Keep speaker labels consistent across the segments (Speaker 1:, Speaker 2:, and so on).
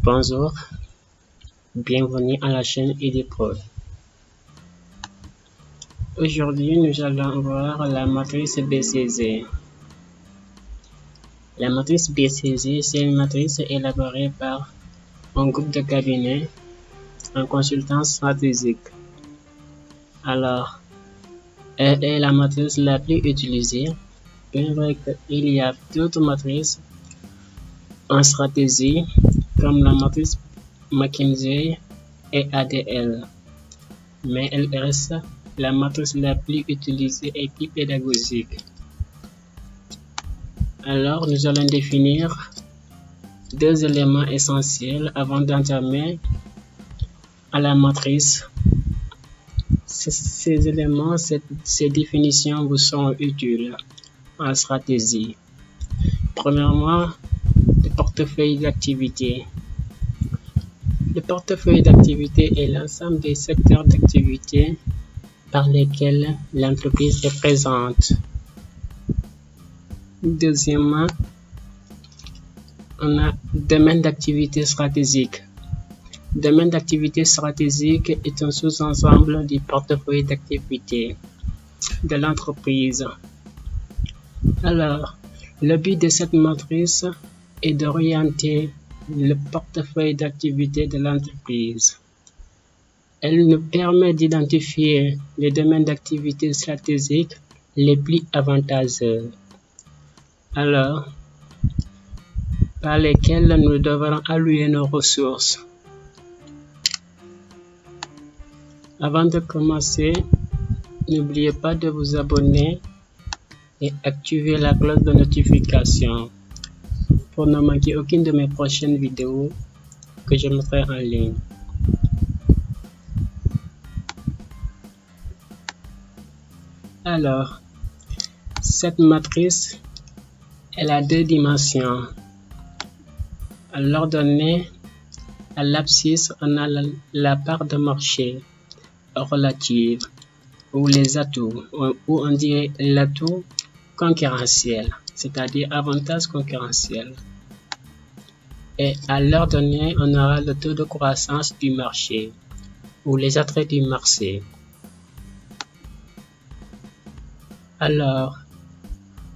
Speaker 1: Bonjour, bienvenue à la chaîne IDPro. Aujourd'hui, nous allons voir la matrice BCZ. La matrice BCZ, c'est une matrice élaborée par un groupe de cabinet en consultance stratégique. Alors, elle est la matrice la plus utilisée, bien vrai qu'il y a d'autres matrices en stratégie, comme la matrice McKinsey et ADL, mais elle reste la matrice la plus utilisée et plus pédagogique. Alors, nous allons définir deux éléments essentiels avant d'entamer à la matrice. Ces éléments, ces définitions vous sont utiles en stratégie. Premièrement, le portefeuille d'activité. Le portefeuille d'activité est l'ensemble des secteurs d'activité par lesquels l'entreprise est présente. Deuxièmement, on a domaine d'activité stratégique. Domaine d'activité stratégique est un sous-ensemble du portefeuille d'activité de l'entreprise. Alors, le but de cette matrice est d'orienter le portefeuille d'activité de l'entreprise. Elle nous permet d'identifier les domaines d'activité stratégiques les plus avantageux, alors par lesquels nous devrons allouer nos ressources. Avant de commencer, n'oubliez pas de vous abonner et activer la cloche de notification pour ne manquer aucune de mes prochaines vidéos que je mettrai en ligne. Alors, cette matrice, elle a deux dimensions. À l'ordonnée, à l'abscisse, on a la part de marché relative ou les atouts, ou on dirait l'atout concurrentiel, c'est-à-dire avantage concurrentiel. Et à l'ordonnée, on aura le taux de croissance du marché ou les attraits du marché. Alors,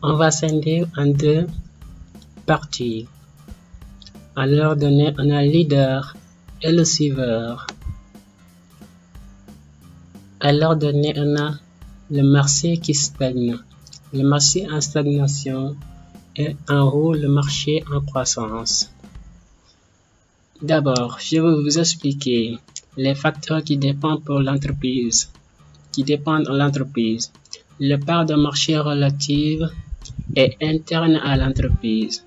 Speaker 1: on va scinder en deux parties. À l'ordonnée, on a le leader et le suiveur. À l'ordonnée, on a le marché qui stagne. Le marché en stagnation et en haut, le marché en croissance. D'abord, je vais vous expliquer les facteurs qui dépendent pour l'entreprise, Le part de marché relative est interne à l'entreprise.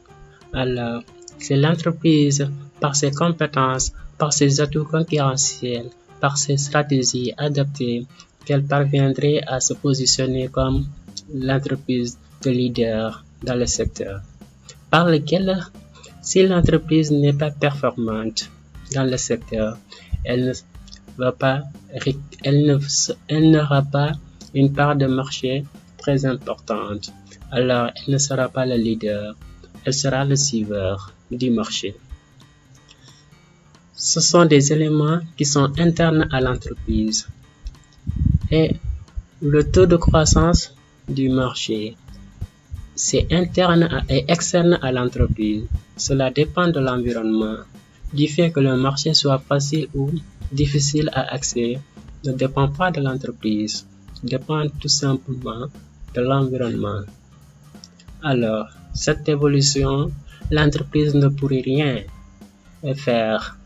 Speaker 1: Alors, c'est l'entreprise, par ses compétences, par ses atouts concurrentiels, par ses stratégies adaptées, qu'elle parviendrait à se positionner comme l'entreprise de leader dans le secteur. Par lequel, si l'entreprise n'est pas performante dans le secteur, elle n'aura pas une part de marché très importante. Alors, elle ne sera pas le leader, elle sera le suiveur du marché. Ce sont des éléments qui sont internes à l'entreprise. Et le taux de croissance du marché, c'est interne et externe à l'entreprise. Cela dépend de l'environnement. Du fait que le marché soit facile ou difficile à accéder ne dépend pas de l'entreprise, dépend tout simplement de l'environnement. Alors, cette évolution, l'entreprise ne pourrait rien faire.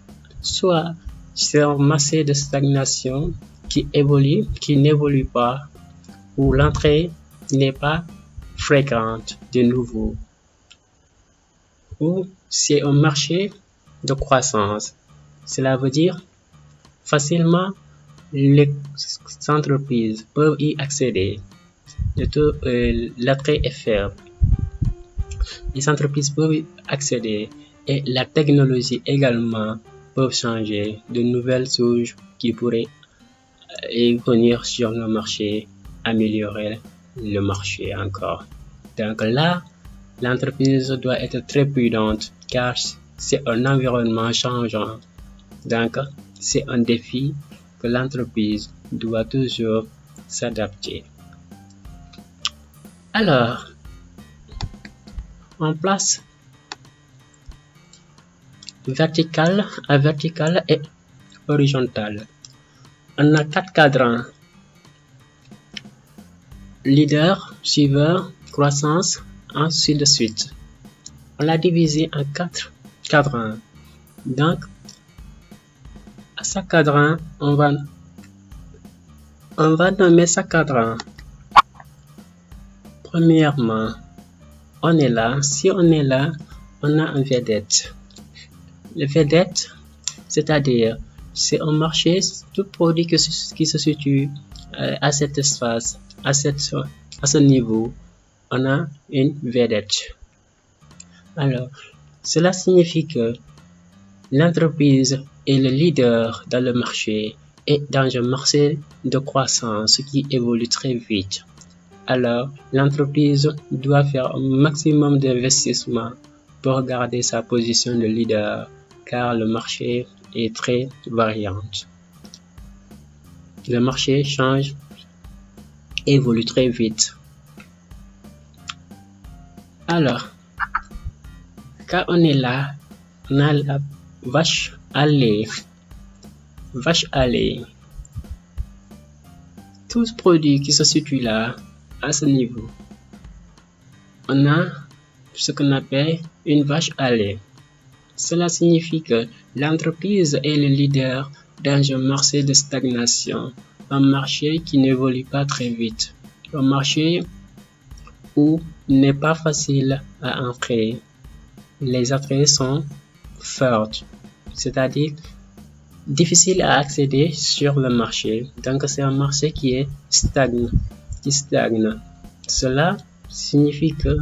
Speaker 1: Soit c'est un marché de stagnation qui n'évolue pas, où l'entrée n'est pas fréquente de nouveau, ou c'est un marché de croissance. Cela veut dire facilement les entreprises peuvent y accéder. L'attrait est faible. Les entreprises peuvent y accéder et la technologie également peuvent changer, de nouvelles souches qui pourraient venir sur le marché, améliorer le marché encore. Donc là, l'entreprise doit être très prudente car c'est un environnement changeant. Donc, c'est un défi que l'entreprise doit toujours s'adapter. Alors, en place verticale à verticale et horizontale, on a 4 cadrans: leader, suiveur, croissance, ainsi de suite. On l'a divisé en 4 cadrans. Donc, à chaque cadran, on va nommer chaque cadran. Premièrement, on est là. Si on est là, on a un vedette. Le vedette, c'est-à-dire, c'est un marché, tout produit qui se situe à cet espace, à ce niveau, on a une vedette. Alors, cela signifie que l'entreprise est le leader dans le marché et dans un marché de croissance qui évolue très vite. Alors, l'entreprise doit faire un maximum d'investissement pour garder sa position de leader, car le marché est très variant. Le marché change, évolue très vite. Alors, quand on est là, on a la vache à lait. Vache à lait. Tout produit qui se situe là, à ce niveau, on a ce qu'on appelle une vache à lait. Cela signifie que l'entreprise est le leader dans un marché de stagnation, un marché qui n'évolue pas très vite, un marché où il n'est pas facile à entrer. Les entrées sont fortes, c'est-à-dire difficile à accéder sur le marché. Donc c'est un marché qui stagne. Cela signifie que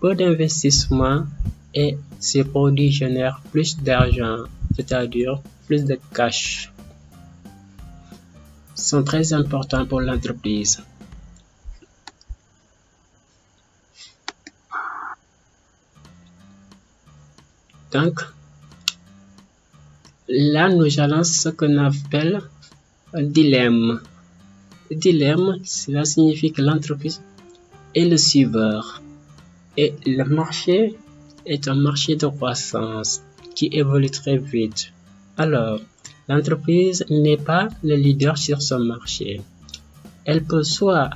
Speaker 1: peu d'investissement et ces produits génèrent plus d'argent, c'est-à-dire plus de cash. Sont très importants pour l'entreprise. Donc, là, nous allons ce qu'on appelle un dilemme. Le dilemme, cela signifie que l'entreprise est le suiveur. Et le marché est un marché de croissance qui évolue très vite. Alors, l'entreprise n'est pas le leader sur ce marché. Elle peut soit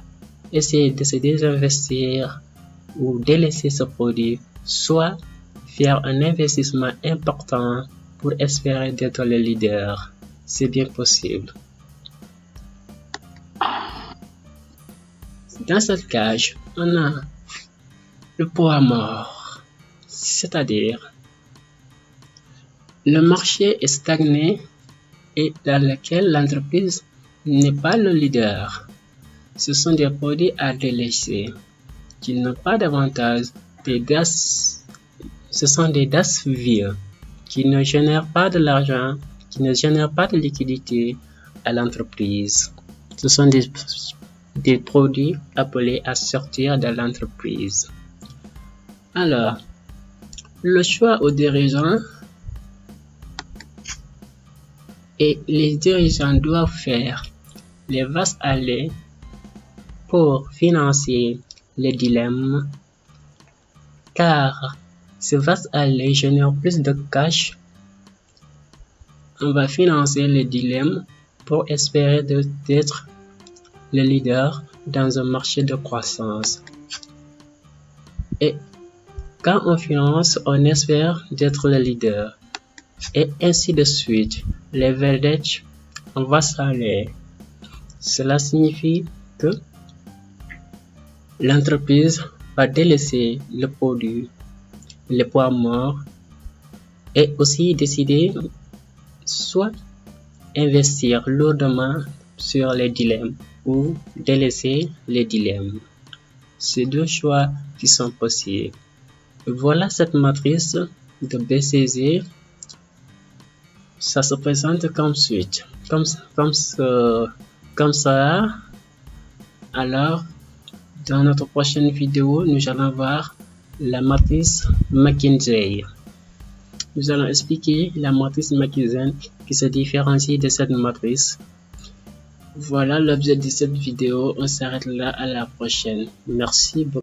Speaker 1: essayer de se désinvestir ou délaisser ce produit, soit faire un investissement important pour espérer d'être le leader. C'est bien possible. Dans cette cage, on a le poids mort, c'est-à-dire le marché est stagné et dans lequel l'entreprise n'est pas le leader. Ce sont des produits à délaisser qui n'ont pas d'avantage, des gaz. Ce sont des DAS vieux qui ne génèrent pas de l'argent, qui ne génèrent pas de liquidité à l'entreprise. Ce sont des produits appelés à sortir de l'entreprise. Alors, le choix aux dirigeants, et les dirigeants doivent faire les vaches à lait pour financer les dilemmes, car ces vaches à lait génèrent plus de cash. On va financer les dilemmes pour espérer d'être le leader dans un marché de croissance. Et quand on finance, on espère d'être le leader. Et ainsi de suite. Les vedettes, on va s'aller. Cela signifie que l'entreprise va délaisser le produit, les poids morts, et aussi décider soit investir lourdement sur les dilemmes ou délaisser les dilemmes. C'est deux choix qui sont possibles. Voilà cette matrice de BCG. Ça se présente comme suite, comme ça. Alors, dans notre prochaine vidéo, nous allons voir la matrice McKinsey. nous allons expliquer la matrice Machizen qui se différencie de cette matrice. Voilà l'objet de cette vidéo. On s'arrête là, à la prochaine. Merci beaucoup.